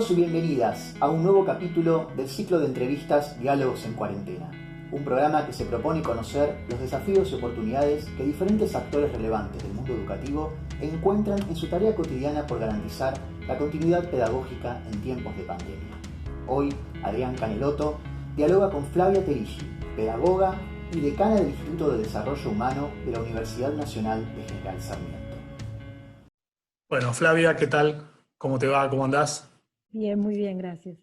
Bienvenidos y bienvenidas a un nuevo capítulo del ciclo de entrevistas Diálogos en Cuarentena, un programa que se propone conocer los desafíos y oportunidades que diferentes actores relevantes del mundo educativo encuentran en su tarea cotidiana por garantizar la continuidad pedagógica en tiempos de pandemia. Hoy, Adrián Canelotto dialoga con Flavia Terigi, pedagoga y decana del Instituto de Desarrollo Humano de la Universidad Nacional de General Sarmiento. Bueno, Flavia, ¿qué tal? ¿Cómo te va? ¿Cómo andás? Bien, muy bien, gracias.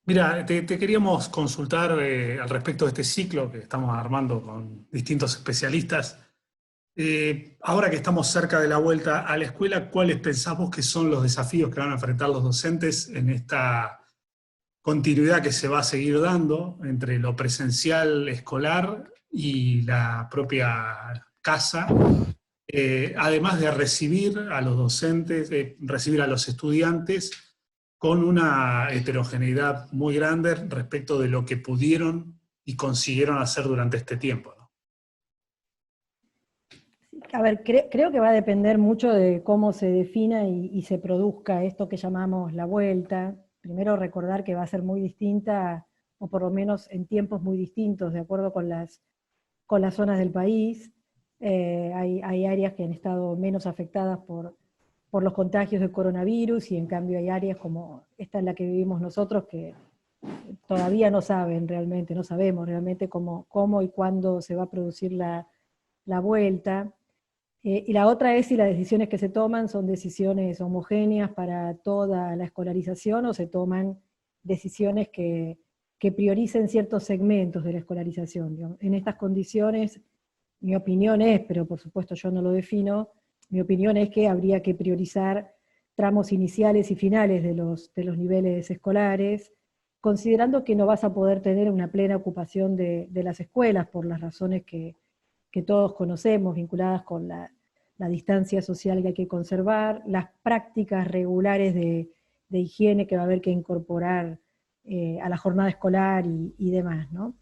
Mira, te queríamos consultar al respecto de este ciclo que estamos armando con distintos especialistas. Ahora que estamos cerca de la vuelta a la escuela, ¿cuáles pensás vos que son los desafíos que van a enfrentar los docentes en esta continuidad que se va a seguir dando entre lo presencial escolar y la propia casa? Además de recibir a los docentes, recibir a los estudiantes con una heterogeneidad muy grande respecto de lo que pudieron y consiguieron hacer durante este tiempo, ¿no? A ver, creo que va a depender mucho de cómo se defina y se produzca esto que llamamos la vuelta. Primero recordar que va a ser muy distinta, o por lo menos en tiempos muy distintos, de acuerdo con las zonas del país. Hay áreas que han estado menos afectadas por los contagios de coronavirus, y en cambio hay áreas como esta en la que vivimos nosotros que todavía no sabemos realmente cómo y cuándo se va a producir la vuelta. Y la otra es si las decisiones que se toman son decisiones homogéneas para toda la escolarización o se toman decisiones que prioricen ciertos segmentos de la escolarización. Digamos. En estas condiciones, mi opinión es, pero por supuesto yo no lo defino, mi opinión es que habría que priorizar tramos iniciales y finales de los niveles escolares, considerando que no vas a poder tener una plena ocupación de las escuelas por las razones que todos conocemos, vinculadas con la distancia social que hay que conservar, las prácticas regulares de higiene que va a haber que incorporar a la jornada escolar y demás, ¿no?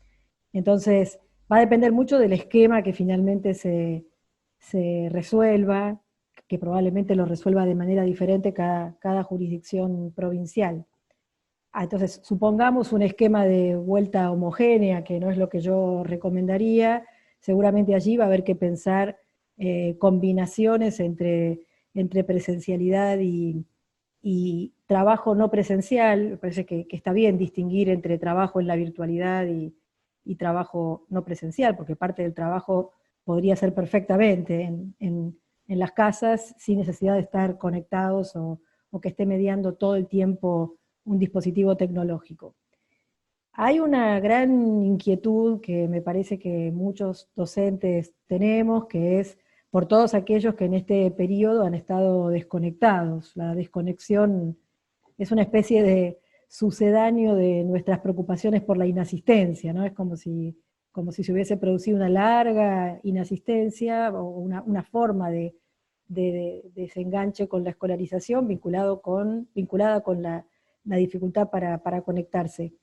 Entonces, va a depender mucho del esquema que finalmente se resuelva, que probablemente lo resuelva de manera diferente cada jurisdicción provincial. Entonces, supongamos un esquema de vuelta homogénea, que no es lo que yo recomendaría. Seguramente allí va a haber que pensar combinaciones entre presencialidad y trabajo no presencial. Me parece que está bien distinguir entre trabajo en la virtualidad y trabajo no presencial, porque parte del trabajo podría ser perfectamente en las casas sin necesidad de estar conectados o que esté mediando todo el tiempo un dispositivo tecnológico. Hay una gran inquietud que me parece que muchos docentes tenemos, que es por todos aquellos que en este periodo han estado desconectados. La desconexión es una especie de sucedáneo de nuestras preocupaciones por la inasistencia, ¿no? Es como si se hubiese producido una larga inasistencia o una forma de desenganche con la escolarización vinculada con la dificultad para conectarse.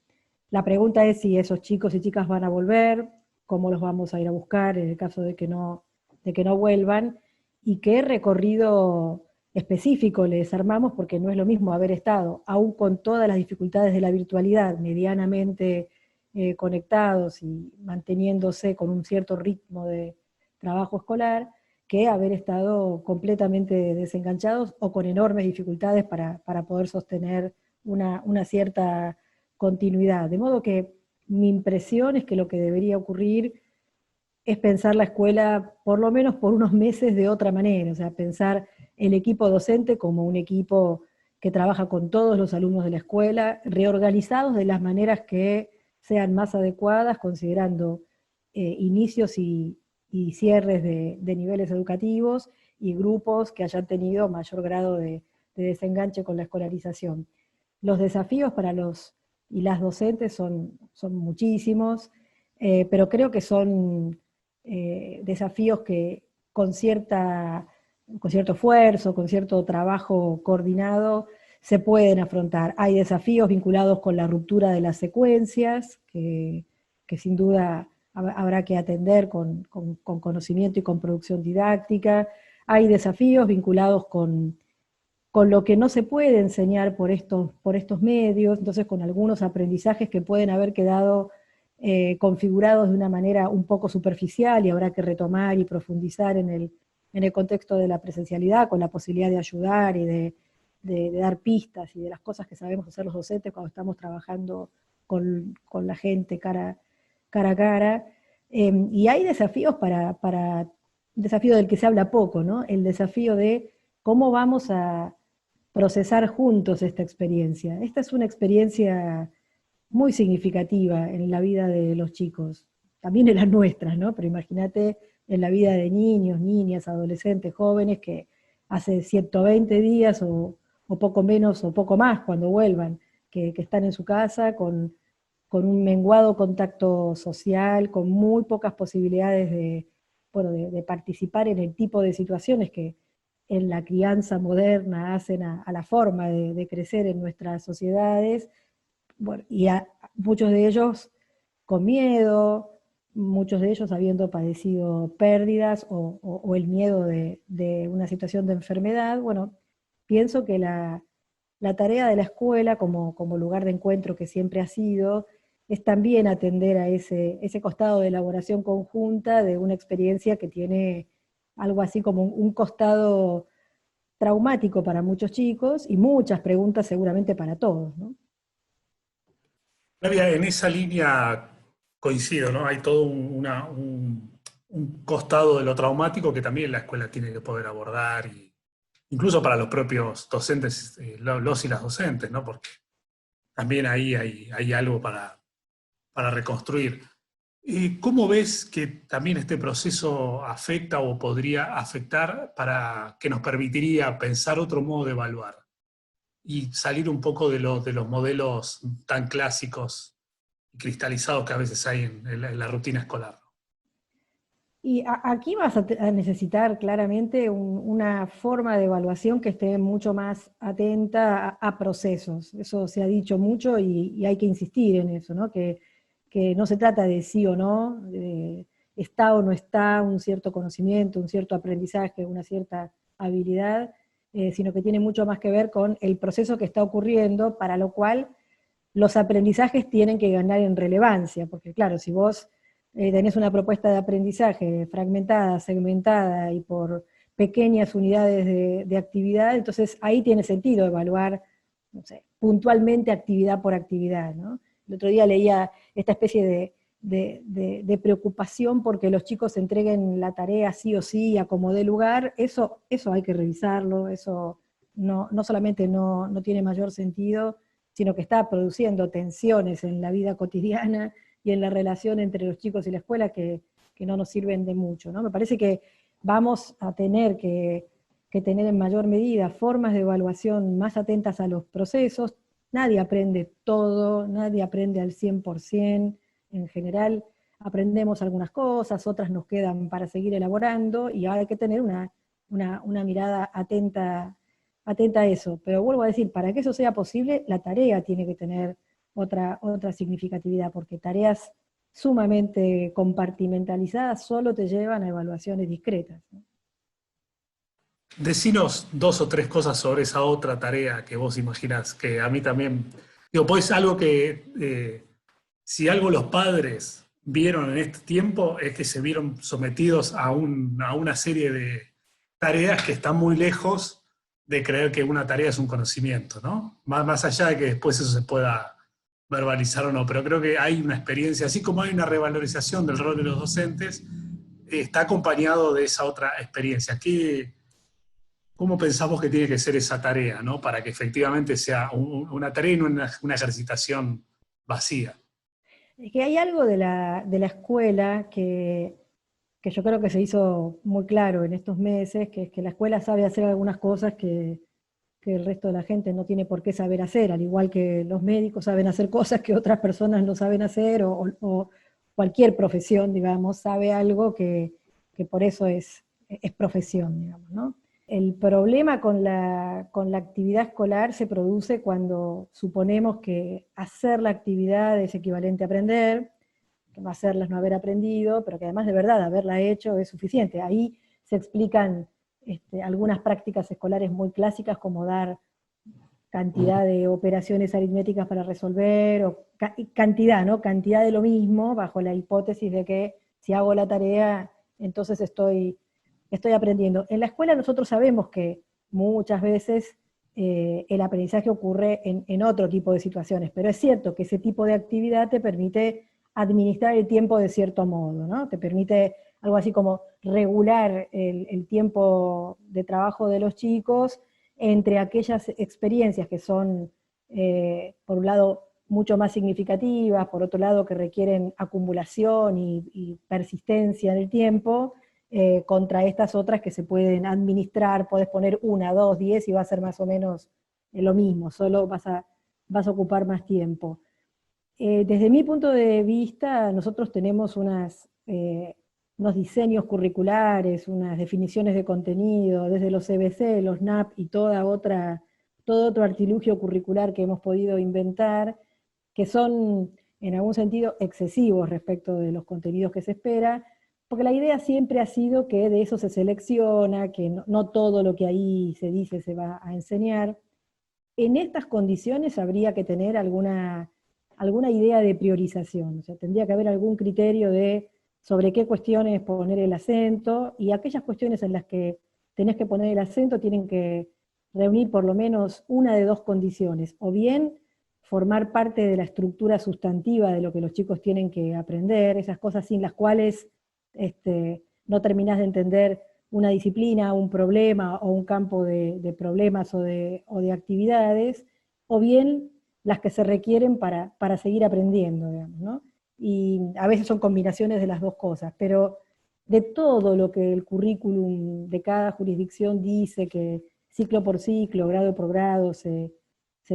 La pregunta es si esos chicos y chicas van a volver, cómo los vamos a ir a buscar en el caso de que no vuelvan, y qué recorrido específico les armamos, porque no es lo mismo haber estado, aún con todas las dificultades de la virtualidad, medianamente conectados y manteniéndose con un cierto ritmo de trabajo escolar, que haber estado completamente desenganchados o con enormes dificultades para poder sostener una cierta continuidad. De modo que mi impresión es que lo que debería ocurrir es pensar la escuela por lo menos por unos meses de otra manera, o sea, pensar el equipo docente como un equipo que trabaja con todos los alumnos de la escuela, reorganizados de las maneras que sean más adecuadas, considerando inicios y cierres de niveles educativos y grupos que hayan tenido mayor grado de desenganche con la escolarización. Los desafíos para los y las docentes son muchísimos, pero creo que son desafíos que con cierto esfuerzo, con cierto trabajo coordinado, se pueden afrontar. Hay desafíos vinculados con la ruptura de las secuencias, que sin duda habrá que atender con conocimiento y con producción didáctica. Hay desafíos vinculados con con lo que no se puede enseñar por estos medios, entonces con algunos aprendizajes que pueden haber quedado configurados de una manera un poco superficial y habrá que retomar y profundizar en el contexto de la presencialidad, con la posibilidad de ayudar y de dar pistas y de las cosas que sabemos hacer los docentes cuando estamos trabajando con la gente cara a cara. Y hay desafíos desafío del que se habla poco, ¿no? El desafío de cómo vamos a procesar juntos esta experiencia. Esta es una experiencia muy significativa en la vida de los chicos, también en las nuestras, ¿no? Pero imagínate en la vida de niños, niñas, adolescentes, jóvenes que hace 120 días o poco menos o poco más cuando vuelvan, que están en su casa con un menguado contacto social, con muy pocas posibilidades de participar en el tipo de situaciones que en la crianza moderna hacen a la forma de crecer en nuestras sociedades, bueno, y muchos de ellos con miedo, muchos de ellos habiendo padecido pérdidas o el miedo de una situación de enfermedad. Bueno, pienso que la tarea de la escuela como lugar de encuentro que siempre ha sido, es también atender a ese costado de elaboración conjunta de una experiencia que tiene algo así como un costado traumático para muchos chicos y muchas preguntas seguramente para todos, ¿no? Flavia, en esa línea coincido, ¿no? Hay todo un costado de lo traumático que también la escuela tiene que poder abordar, y incluso para los propios docentes, los y las docentes, ¿no? Porque también ahí hay algo para reconstruir. ¿Cómo ves que también este proceso afecta o podría afectar para que nos permitiría pensar otro modo de evaluar y salir un poco de los modelos tan clásicos y cristalizados que a veces hay en la rutina escolar? Y aquí vas a necesitar claramente una forma de evaluación que esté mucho más atenta a procesos. Eso se ha dicho mucho y hay que insistir en eso, ¿no? Que no se trata de sí o no, de está o no está un cierto conocimiento, un cierto aprendizaje, una cierta habilidad, sino que tiene mucho más que ver con el proceso que está ocurriendo, para lo cual los aprendizajes tienen que ganar en relevancia, porque claro, si vos tenés una propuesta de aprendizaje fragmentada, segmentada y por pequeñas unidades de actividad, entonces ahí tiene sentido evaluar, no sé, puntualmente actividad por actividad, ¿no? El otro día leía esta especie de preocupación porque los chicos entreguen la tarea sí o sí, a como dé lugar. Eso hay que revisarlo, eso no solamente no tiene mayor sentido, sino que está produciendo tensiones en la vida cotidiana y en la relación entre los chicos y la escuela que no nos sirven de mucho, ¿no? Me parece que vamos a tener que tener en mayor medida formas de evaluación más atentas a los procesos. Nadie aprende todo, nadie aprende al 100%, en general aprendemos algunas cosas, otras nos quedan para seguir elaborando, y ahora hay que tener una mirada atenta a eso. Pero vuelvo a decir, para que eso sea posible, la tarea tiene que tener otra significatividad, porque tareas sumamente compartimentalizadas solo te llevan a evaluaciones discretas, ¿no? Decinos dos o tres cosas sobre esa otra tarea que vos imaginás, que a mí también, digo, pues algo que, si algo los padres vieron en este tiempo, es que se vieron sometidos a una serie de tareas que están muy lejos de creer que una tarea es un conocimiento, ¿no? Más allá de que después eso se pueda verbalizar o no, pero creo que hay una experiencia, así como hay una revalorización del rol de los docentes, está acompañado de esa otra experiencia. ¿Cómo pensamos que tiene que ser esa tarea, ¿no? Para que efectivamente sea una tarea y no una ejercitación vacía? Es que hay algo de la escuela que yo creo que se hizo muy claro en estos meses, que es que la escuela sabe hacer algunas cosas que el resto de la gente no tiene por qué saber hacer, al igual que los médicos saben hacer cosas que otras personas no saben hacer, o cualquier profesión, digamos, sabe algo que por eso es profesión, digamos, ¿no? El problema con la actividad escolar se produce cuando suponemos que hacer la actividad es equivalente a aprender, que no hacerla es no haber aprendido, pero que además de verdad haberla hecho es suficiente. Ahí se explican algunas prácticas escolares muy clásicas, como dar cantidad de operaciones aritméticas para resolver, o cantidad, ¿no? Cantidad de lo mismo, bajo la hipótesis de que si hago la tarea, entonces estoy aprendiendo. En la escuela nosotros sabemos que muchas veces el aprendizaje ocurre en otro tipo de situaciones, pero es cierto que ese tipo de actividad te permite administrar el tiempo de cierto modo, ¿no? Te permite algo así como regular el tiempo de trabajo de los chicos entre aquellas experiencias que son, por un lado, mucho más significativas, por otro lado, que requieren acumulación y persistencia en el tiempo, contra estas otras que se pueden administrar, podés poner 1, 2, 10 y va a ser más o menos lo mismo, solo vas a ocupar más tiempo. Desde mi punto de vista, nosotros tenemos unos diseños curriculares, unas definiciones de contenido, desde los CBC, los NAP y todo otro artilugio curricular que hemos podido inventar, que son en algún sentido excesivos respecto de los contenidos que se espera, porque la idea siempre ha sido que de eso se selecciona, que no todo lo que ahí se dice se va a enseñar. En estas condiciones habría que tener alguna idea de priorización, o sea, tendría que haber algún criterio de sobre qué cuestiones poner el acento, y aquellas cuestiones en las que tenés que poner el acento tienen que reunir por lo menos una de dos condiciones, o bien formar parte de la estructura sustantiva de lo que los chicos tienen que aprender, esas cosas sin las cuales no terminás de entender una disciplina, un problema o un campo de problemas o de actividades, o bien las que se requieren para seguir aprendiendo, digamos, ¿no? Y a veces son combinaciones de las dos cosas, pero de todo lo que el currículum de cada jurisdicción dice que ciclo por ciclo, grado por grado se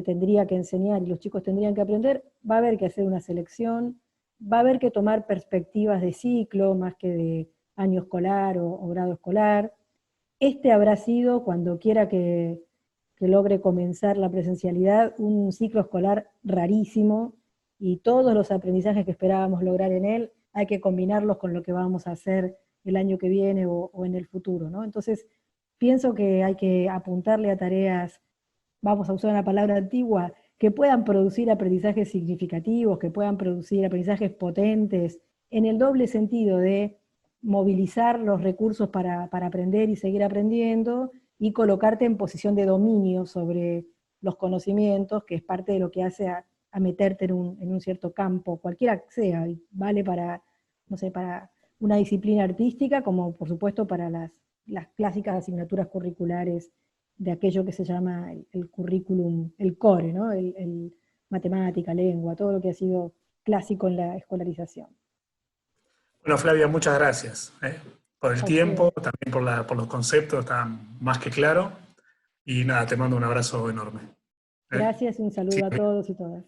tendría que enseñar y los chicos tendrían que aprender, va a haber que hacer una selección, va a haber que tomar perspectivas de ciclo más que de año escolar o grado escolar. Habrá sido, cuando quiera que logre comenzar la presencialidad, un ciclo escolar rarísimo, y todos los aprendizajes que esperábamos lograr en él hay que combinarlos con lo que vamos a hacer el año que viene o en el futuro, ¿no? Entonces, pienso que hay que apuntarle a tareas, vamos a usar una palabra antigua, que puedan producir aprendizajes significativos, que puedan producir aprendizajes potentes, en el doble sentido de movilizar los recursos para aprender y seguir aprendiendo, y colocarte en posición de dominio sobre los conocimientos, que es parte de lo que hace a meterte en un cierto campo, cualquiera que sea, vale para, no sé, para una disciplina artística, como por supuesto para las clásicas asignaturas curriculares de aquello que se llama el currículum, el core, ¿no? el matemática, lengua, todo lo que ha sido clásico en la escolarización. Bueno, Flavia, muchas gracias por el tiempo, Okay. también por los conceptos, está más que claro. Y nada, te mando un abrazo enorme. Gracias y un saludo Sí. a todos y todas.